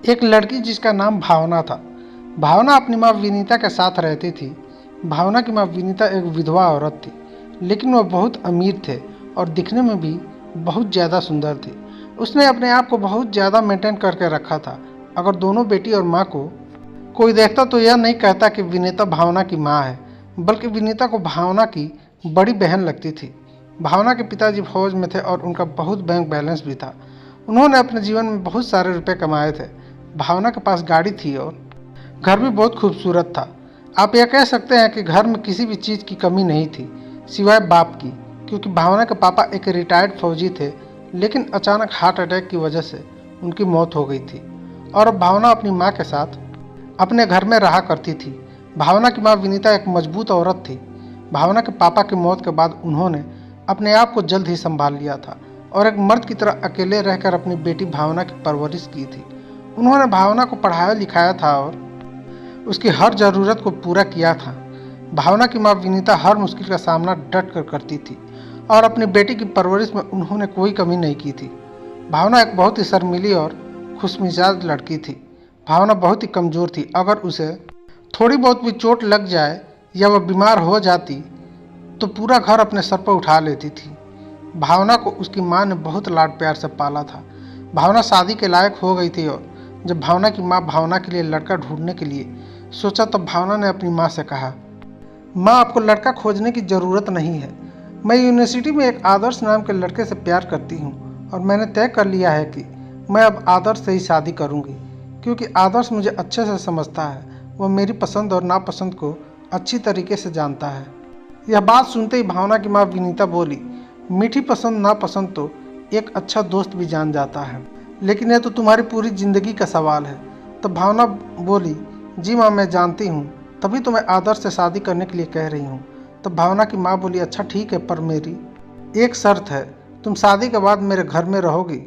एक लड़की जिसका नाम भावना था। भावना अपनी माँ विनीता के साथ रहती थी। भावना की माँ विनीता एक विधवा औरत थी, लेकिन वह बहुत अमीर थे और दिखने में भी बहुत ज़्यादा सुंदर थी। उसने अपने आप को बहुत ज़्यादा मेंटेन करके रखा था। अगर दोनों बेटी और माँ को कोई देखता तो यह नहीं कहता कि विनीता भावना की माँ है, बल्कि विनीता को भावना की बड़ी बहन लगती थी। भावना के पिताजी फौज में थे और उनका बहुत बैंक बैलेंस भी था। उन्होंने अपने जीवन में बहुत सारे रुपए कमाए थे। भावना के पास गाड़ी थी और घर भी बहुत खूबसूरत था। आप यह कह सकते हैं कि घर में किसी भी चीज़ की कमी नहीं थी, सिवाय बाप की, क्योंकि भावना के पापा एक रिटायर्ड फौजी थे, लेकिन अचानक हार्ट अटैक की वजह से उनकी मौत हो गई थी और अब भावना अपनी माँ के साथ अपने घर में रहा करती थी। भावना की माँ विनीता एक मजबूत औरत थी। भावना के पापा की मौत के बाद उन्होंने अपने आप को जल्द ही संभाल लिया था और एक मर्द की तरह अकेले रहकर अपनी बेटी भावना की परवरिश की थी। उन्होंने भावना को पढ़ाया लिखाया था और उसकी हर ज़रूरत को पूरा किया था। भावना की माँ विनीता हर मुश्किल का सामना डट कर करती थी और अपनी बेटी की परवरिश में उन्होंने कोई कमी नहीं की थी। भावना एक बहुत ही शर्मीली और खुशमिजाज लड़की थी। भावना बहुत ही कमज़ोर थी। अगर उसे थोड़ी बहुत भी चोट लग जाए या वह बीमार हो जाती तो पूरा घर अपने सर पर उठा लेती थी। भावना को उसकी माँ ने बहुत लाड प्यार से पाला था। भावना शादी के लायक हो गई थी और जब भावना की माँ भावना के लिए लड़का ढूंढने के लिए सोचा तब भावना ने अपनी माँ से कहा, माँ आपको लड़का खोजने की ज़रूरत नहीं है। मैं यूनिवर्सिटी में एक आदर्श नाम के लड़के से प्यार करती हूँ और मैंने तय कर लिया है कि मैं अब आदर्श से ही शादी करूँगी, क्योंकि आदर्श मुझे अच्छे से समझता है। वह मेरी पसंद और नापसंद को अच्छी तरीके से जानता है। यह बात सुनते ही भावना की माँ विनीता बोली, मीठी पसंद नापसंद तो एक अच्छा दोस्त भी जान जाता है, लेकिन यह तो तुम्हारी पूरी ज़िंदगी का सवाल है। तो भावना बोली, जी माँ मैं जानती हूँ, तभी तो मैं आदर्श से शादी करने के लिए कह रही हूँ। तो भावना की माँ बोली, अच्छा ठीक है, पर मेरी एक शर्त है, तुम शादी के बाद मेरे घर में रहोगी,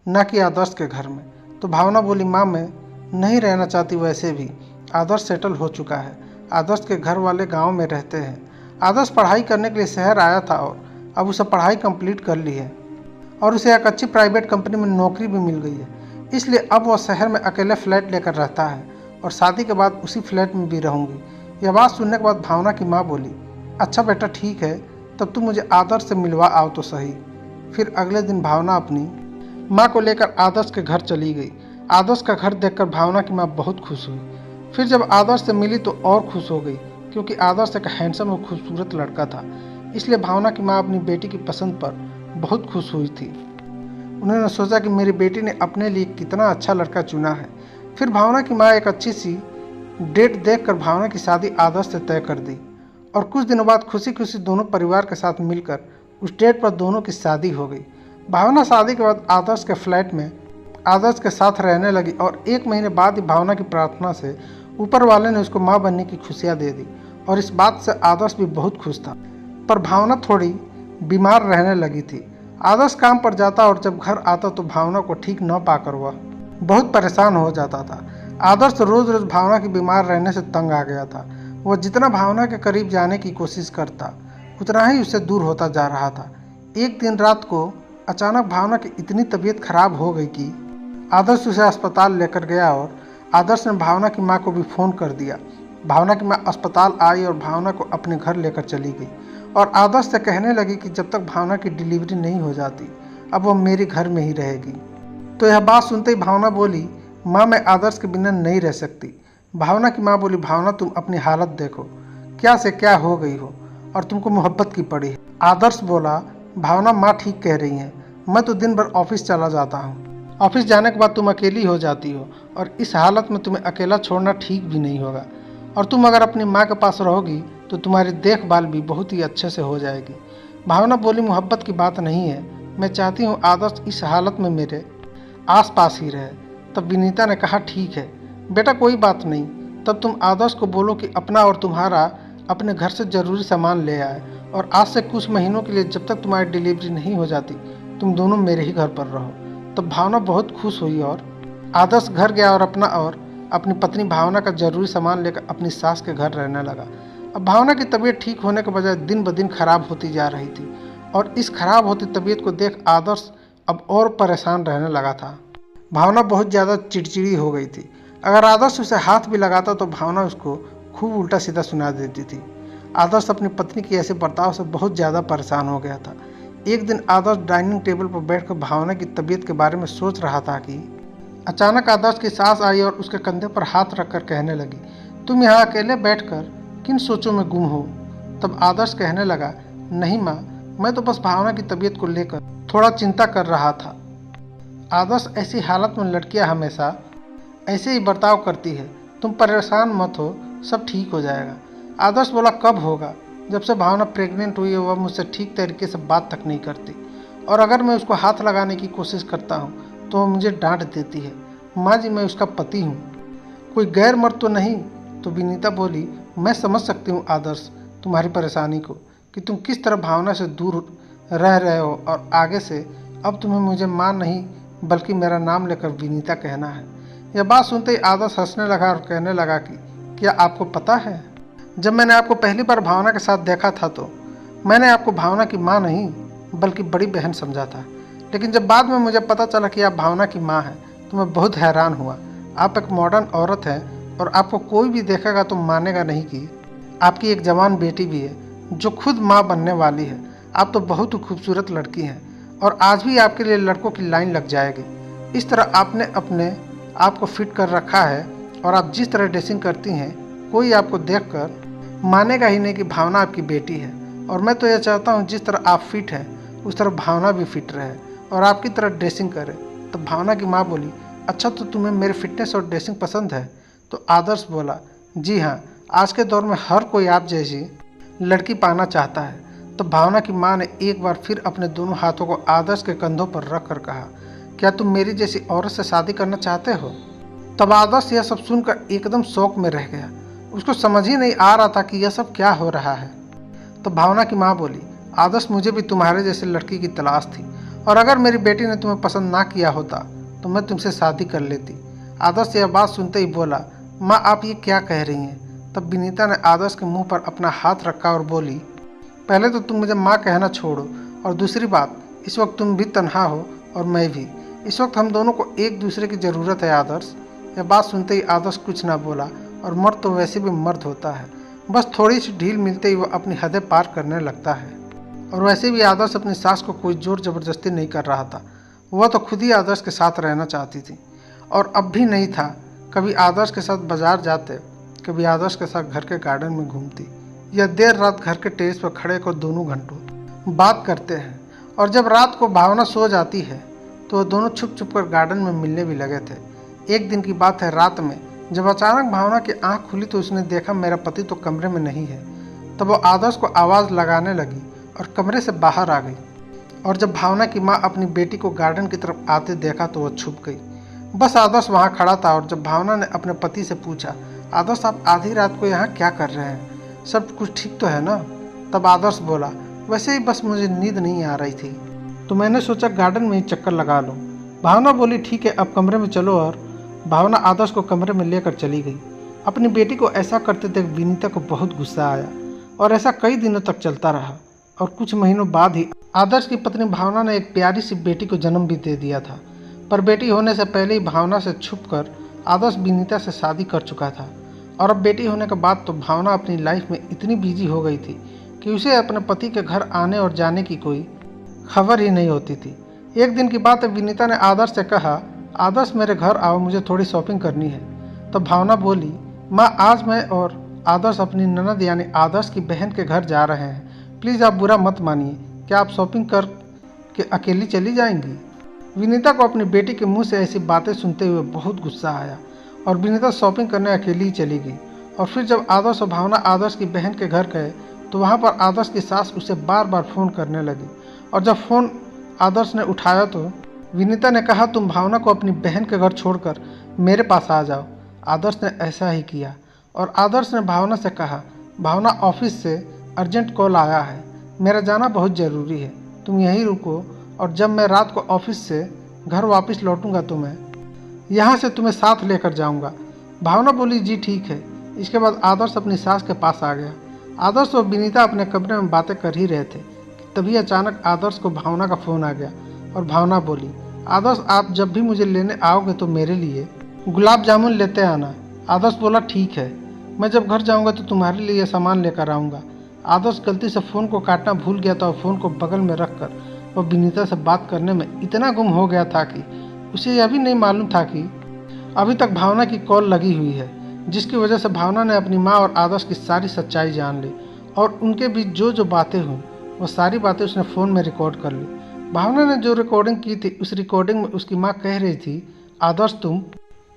ना कि आदर्श के घर में। तो भावना बोली, माँ मैं नहीं रहना चाहती, वैसे भी आदर्श सेटल हो चुका है। आदर्श के घर वाले गाँव में रहते हैं। आदर्श पढ़ाई करने के लिए शहर आया था और अब उसे पढ़ाई कंप्लीट कर ली है और उसे एक अच्छी प्राइवेट कंपनी में नौकरी भी मिल गई है। इसलिए अब वह शहर में अकेले फ्लैट लेकर रहता है और शादी के बाद उसी फ्लैट में भी रहूँगी। यह बात सुनने के बाद भावना की माँ बोली, अच्छा बेटा ठीक है, तब तुम मुझे आदर्श से मिलवा आओ तो सही। फिर अगले दिन भावना अपनी माँ को लेकर आदर्श के घर चली गई। आदर्श का घर देखकर भावना की माँ बहुत खुश हुई। फिर जब आदर्श से मिली तो और खुश हो गई, क्योंकि आदर्श एक हैंडसम और खूबसूरत लड़का था। इसलिए भावना की माँ अपनी बेटी की पसंद पर बहुत खुश हुई थी। उन्होंने सोचा कि मेरी बेटी ने अपने लिए कितना अच्छा लड़का चुना है। फिर भावना की माँ एक अच्छी सी डेट देखकर भावना की शादी आदर्श से तय कर दी और कुछ दिनों बाद खुशी खुशी दोनों परिवार के साथ मिलकर उस डेट पर दोनों की शादी हो गई। भावना शादी के बाद आदर्श के फ्लैट में आदर्श के साथ रहने लगी और 1 महीने बाद ही भावना की प्रार्थना से ऊपर वाले ने उसको माँ बनने की खुशियाँ दे दी और इस बात से आदर्श भी बहुत खुश था। पर भावना थोड़ी बीमार रहने लगी थी। आदर्श काम पर जाता और जब घर आता तो भावना को ठीक न पाकर वह बहुत परेशान हो जाता था। आदर्श रोज़ रोज़ भावना की बीमार रहने से तंग आ गया था। वह जितना भावना के करीब जाने की कोशिश करता उतना ही उससे दूर होता जा रहा था। एक दिन रात को अचानक भावना की इतनी तबीयत खराब हो गई कि आदर्श उसे अस्पताल लेकर गया और आदर्श ने भावना की माँ को भी फ़ोन कर दिया। भावना की माँ अस्पताल आई और भावना को अपने घर लेकर चली गई और आदर्श से कहने लगी कि जब तक भावना की डिलीवरी नहीं हो जाती अब वह मेरे घर में ही रहेगी। तो यह बात सुनते ही भावना बोली, माँ मैं आदर्श के बिना नहीं रह सकती। भावना की माँ बोली, भावना तुम अपनी हालत देखो, क्या से क्या हो गई हो और तुमको मोहब्बत की पड़ी है। आदर्श बोला, भावना माँ ठीक कह रही हैं, मैं तो दिन भर ऑफिस चला जाता हूँ। ऑफिस जाने के बाद तुम अकेली हो जाती हो और इस हालत में तुम्हें अकेला छोड़ना ठीक भी नहीं होगा और तुम अगर अपनी माँ के पास रहोगी तो तुम्हारी देखभाल भी बहुत ही अच्छे से हो जाएगी। भावना बोली, मोहब्बत की बात नहीं है, मैं चाहती हूँ आदर्श इस हालत में मेरे आसपास ही रहे। तब विनीता ने कहा, ठीक है बेटा कोई बात नहीं, तब तुम आदर्श को बोलो कि अपना और तुम्हारा अपने घर से ज़रूरी सामान ले आए और आज से कुछ महीनों के लिए जब तक तुम्हारी डिलीवरी नहीं हो जाती तुम दोनों मेरे ही घर पर रहो। तब भावना बहुत खुश हुई और आदर्श घर गया और अपनी पत्नी भावना का ज़रूरी सामान लेकर अपनी सास के घर रहने लगा। अब भावना की तबीयत ठीक होने के बजाय दिन ब दिन खराब होती जा रही थी और इस खराब होती तबीयत को देख आदर्श अब और परेशान रहने लगा था। भावना बहुत ज़्यादा चिड़चिड़ी हो गई थी। अगर आदर्श उसे हाथ भी लगाता तो भावना उसको खूब उल्टा सीधा सुना देती थी। आदर्श अपनी पत्नी की ऐसे बर्ताव से बहुत ज़्यादा परेशान हो गया था। एक दिन आदर्श डाइनिंग टेबल पर बैठकर भावना की तबीयत के बारे में सोच रहा था कि अचानक आदर्श की सास आई और उसके कंधे पर हाथ रखकर कहने लगी, तुम यहाँ अकेले बैठकर किन सोचों में गुम हो। तब आदर्श कहने लगा, नहीं माँ, मैं तो बस भावना की तबीयत को लेकर थोड़ा चिंता कर रहा था। आदर्श, ऐसी हालत में लड़कियां हमेशा ऐसे ही बर्ताव करती है, तुम परेशान मत हो, सब ठीक हो जाएगा। आदर्श बोला, कब होगा? जब से भावना प्रेग्नेंट हुई है वह मुझसे ठीक तरीके से बात तक नहीं करती, और अगर मैं उसको हाथ लगाने की कोशिश करता हूँ तो वह मुझे डांट देती है। माँ जी, मैं उसका पति हूँ, कोई गैर मर्द तो नहीं। तो विनीता बोली, मैं समझ सकती हूँ आदर्श तुम्हारी परेशानी को, कि तुम किस तरह भावना से दूर रह रहे हो, और आगे से अब तुम्हें मुझे माँ नहीं बल्कि मेरा नाम लेकर विनीता कहना है। यह बात सुनते ही आदर्श हंसने लगा और कहने लगा कि क्या आपको पता है, जब मैंने आपको पहली बार भावना के साथ देखा था तो मैंने आपको भावना की माँ नहीं बल्कि बड़ी बहन समझा था, लेकिन जब बाद में मुझे पता चला कि आप भावना की माँ हैं तो मैं बहुत हैरान हुआ। आप एक मॉडर्न औरत हैं और आपको कोई भी देखेगा तो मानेगा नहीं कि आपकी एक जवान बेटी भी है जो खुद माँ बनने वाली है। आप तो बहुत ही खूबसूरत लड़की हैं और आज भी आपके लिए लड़कों की लाइन लग जाएगी। इस तरह आपने अपने आप को फिट कर रखा है और आप जिस तरह ड्रेसिंग करती हैं कोई आपको देखकर मानेगा ही नहीं कि भावना आपकी बेटी है। और मैं तो यह चाहता हूँ जिस तरह आप फिट हैं उस तरह भावना भी फिट रहे और आपकी तरह ड्रेसिंग करे। तो भावना की माँ बोली, अच्छा तो तुम्हें मेरे फिटनेस और ड्रेसिंग पसंद है? तो आदर्श बोला, जी हाँ, आज के दौर में हर कोई आप जैसी लड़की पाना चाहता है। तो भावना की माँ ने एक बार फिर अपने दोनों हाथों को आदर्श के कंधों पर रख कर कहा, क्या तुम मेरी जैसी औरत से शादी करना चाहते हो? तब आदर्श यह सब सुनकर एकदम शौक में रह गया। उसको समझ ही नहीं आ रहा था कि यह सब क्या हो रहा है। तो भावना की माँ बोली, आदर्श, मुझे भी तुम्हारे जैसे लड़की की तलाश थी, और अगर मेरी बेटी ने तुम्हें पसंद ना किया होता तो मैं तुमसे शादी कर लेती। आदर्श यह बात सुनते ही बोला, माँ आप ये क्या कह रही हैं? तब विनीता ने आदर्श के मुंह पर अपना हाथ रखा और बोली, पहले तो तुम मुझे माँ कहना छोड़ो, और दूसरी बात, इस वक्त तुम भी तन्हा हो और मैं भी। इस वक्त हम दोनों को एक दूसरे की ज़रूरत है आदर्श। यह बात सुनते ही आदर्श कुछ ना बोला, और मर्द तो वैसे भी मर्द होता है, बस थोड़ी सी ढील मिलते ही वह अपनी हदें पार करने लगता है। और वैसे भी आदर्श अपनी सास को कोई जोर जबरदस्ती नहीं कर रहा था, वह तो खुद ही आदर्श के साथ रहना चाहती थी। और अब भी नहीं था, कभी आदर्श के साथ बाजार जाते, कभी आदर्श के साथ घर के गार्डन में घूमती, या देर रात घर के टेरेस पर खड़े को दोनों घंटों बात करते हैं। और जब रात को भावना सो जाती है तो वह दोनों छुप छुप कर गार्डन में मिलने भी लगे थे। एक दिन की बात है, रात में जब अचानक भावना की आंख खुली तो उसने देखा मेरा पति तो कमरे में नहीं है। तब वो आदर्श को आवाज़ लगाने लगी और कमरे से बाहर आ गई। और जब भावना की माँ अपनी बेटी को गार्डन की तरफ आते देखा तो वह छुप गई। बस आदर्श वहाँ खड़ा था। और जब भावना ने अपने पति से पूछा, आदर्श आप आधी रात को यहाँ क्या कर रहे हैं, सब कुछ ठीक तो है ना? तब आदर्श बोला, वैसे ही बस मुझे नींद नहीं आ रही थी तो मैंने सोचा गार्डन में ही चक्कर लगा लूं। भावना बोली, ठीक है अब कमरे में चलो। और भावना आदर्श को कमरे में लेकर चली गई। अपनी बेटी को ऐसा करते देख विनीता को बहुत गुस्सा आया और ऐसा कई दिनों तक चलता रहा। और कुछ महीनों बाद ही आदर्श की पत्नी भावना ने एक प्यारी सी बेटी को जन्म भी दे दिया था। पर बेटी होने से पहले ही भावना से छुपकर आदर्श विनीता से शादी कर चुका था। और अब बेटी होने के बाद तो भावना अपनी लाइफ में इतनी बिजी हो गई थी कि उसे अपने पति के घर आने और जाने की कोई खबर ही नहीं होती थी। एक दिन की बात है, विनीता ने आदर्श से कहा, आदर्श मेरे घर आओ, मुझे थोड़ी शॉपिंग करनी है। तो भावना बोली, माँ आज मैं और आदर्श अपनी ननद यानी आदर्श की बहन के घर जा रहे हैं, प्लीज़ आप बुरा मत मानिए, क्या आप शॉपिंग कर के अकेली चली जाएंगी? विनीता को अपनी बेटी के मुंह से ऐसी बातें सुनते हुए बहुत गुस्सा आया और विनीता शॉपिंग करने अकेली ही चली गई। और फिर जब आदर्श और भावना आदर्श की बहन के घर गए तो वहाँ पर आदर्श की सास उसे बार बार फ़ोन करने लगी। और जब फ़ोन आदर्श ने उठाया तो विनीता ने कहा, तुम भावना को अपनी बहन के घर छोड़कर मेरे पास आ जाओ। आदर्श ने ऐसा ही किया और आदर्श ने भावना से कहा, भावना ऑफिस से अर्जेंट कॉल आया है, मेरा जाना बहुत ज़रूरी है, तुम यहीं रुको और जब मैं रात को ऑफिस से घर वापस लौटूंगा तो मैं यहाँ से तुम्हें साथ लेकर जाऊँगा। भावना बोली, जी ठीक है। इसके बाद आदर्श अपनी सास के पास आ गया। आदर्श और विनीता अपने कमरे में बातें कर ही रहे थे कि तभी अचानक आदर्श को भावना का फ़ोन आ गया और भावना बोली, आदर्श आप जब भी मुझे लेने आओगे तो मेरे लिए गुलाब जामुन लेते आना। आदर्श बोला ठीक है, मैं जब घर जाऊंगा तो तुम्हारे लिए यह सामान लेकर आऊँगा। आदर्श गलती से फ़ोन को काटना भूल गया था और फ़ोन को बगल में रखकर वह विनीता से बात करने में इतना गुम हो गया था कि उसे यह भी नहीं मालूम था कि अभी तक भावना की कॉल लगी हुई है, जिसकी वजह से भावना ने अपनी माँ और आदर्श की सारी सच्चाई जान ली और उनके बीच जो जो बातें हुई वो सारी बातें उसने फ़ोन में रिकॉर्ड कर ली। भावना ने जो रिकॉर्डिंग की थी उस रिकॉर्डिंग में उसकी माँ कह रही थी, आदर्श तुम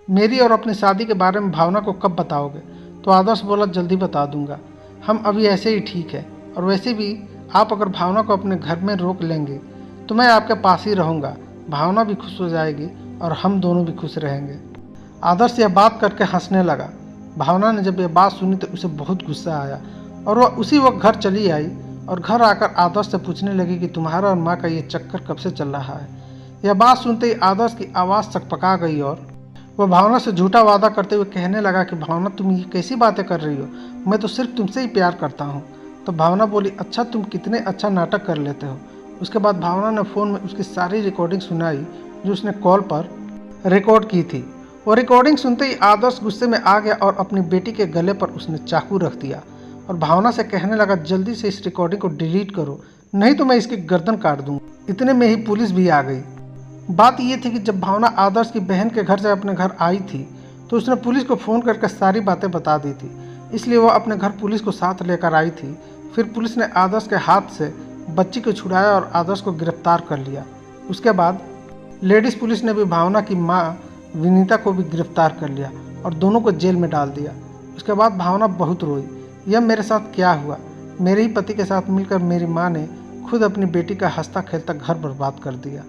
मेरी और अपनी शादी के बारे में भावना को कब बताओगे? तो आदर्श बोला जल्दी बता दूंगा, हम अभी ऐसे ही ठीक है, और वैसे भी आप अगर भावना को अपने घर में रोक लेंगे तो मैं आपके पास ही रहूँगा, भावना भी खुश हो जाएगी और हम दोनों भी खुश रहेंगे। आदर्श यह बात करके हंसने लगा। भावना ने जब यह बात सुनी तो उसे बहुत गुस्सा आया और वह उसी वक्त घर चली आई और घर आकर आदर्श से पूछने लगी कि तुम्हारा और माँ का ये चक्कर कब से चल रहा है। यह बात सुनते ही आदर्श की आवाज़ सकपका गई और वह भावना से झूठा वादा करते हुए कहने लगा कि भावना तुम ये कैसी बातें कर रही हो, मैं तो सिर्फ तुमसे ही प्यार करता हूँ। तो भावना बोली अच्छा तुम कितने अच्छा नाटक कर लेते हो। उसके बाद भावना ने फ़ोन में उसकी सारी रिकॉर्डिंग सुनाई जो उसने कॉल पर रिकॉर्ड की थी। वो रिकॉर्डिंग सुनते ही आदर्श गुस्से में आ गया और अपनी बेटी के गले पर उसने चाकू रख दिया और भावना से कहने लगा जल्दी से इस रिकॉर्डिंग को डिलीट करो, नहीं तो मैं इसकी गर्दन काट दूंगा। इतने में ही पुलिस भी आ गई। बात यह थी कि जब भावना आदर्श की बहन के घर से अपने घर आई थी तो उसने पुलिस को फ़ोन करके सारी बातें बता दी थी, इसलिए वह अपने घर पुलिस को साथ लेकर आई थी। फिर पुलिस ने आदर्श के हाथ से बच्ची को छुड़ाया और आदर्श को गिरफ्तार कर लिया। उसके बाद लेडीज़ पुलिस ने भी भावना की माँ विनीता को भी गिरफ्तार कर लिया और दोनों को जेल में डाल दिया। उसके बाद भावना बहुत रोई, यह मेरे साथ क्या हुआ, मेरे ही पति के साथ मिलकर मेरी माँ ने खुद अपनी बेटी का हंसता खेलता घर बर्बाद कर दिया।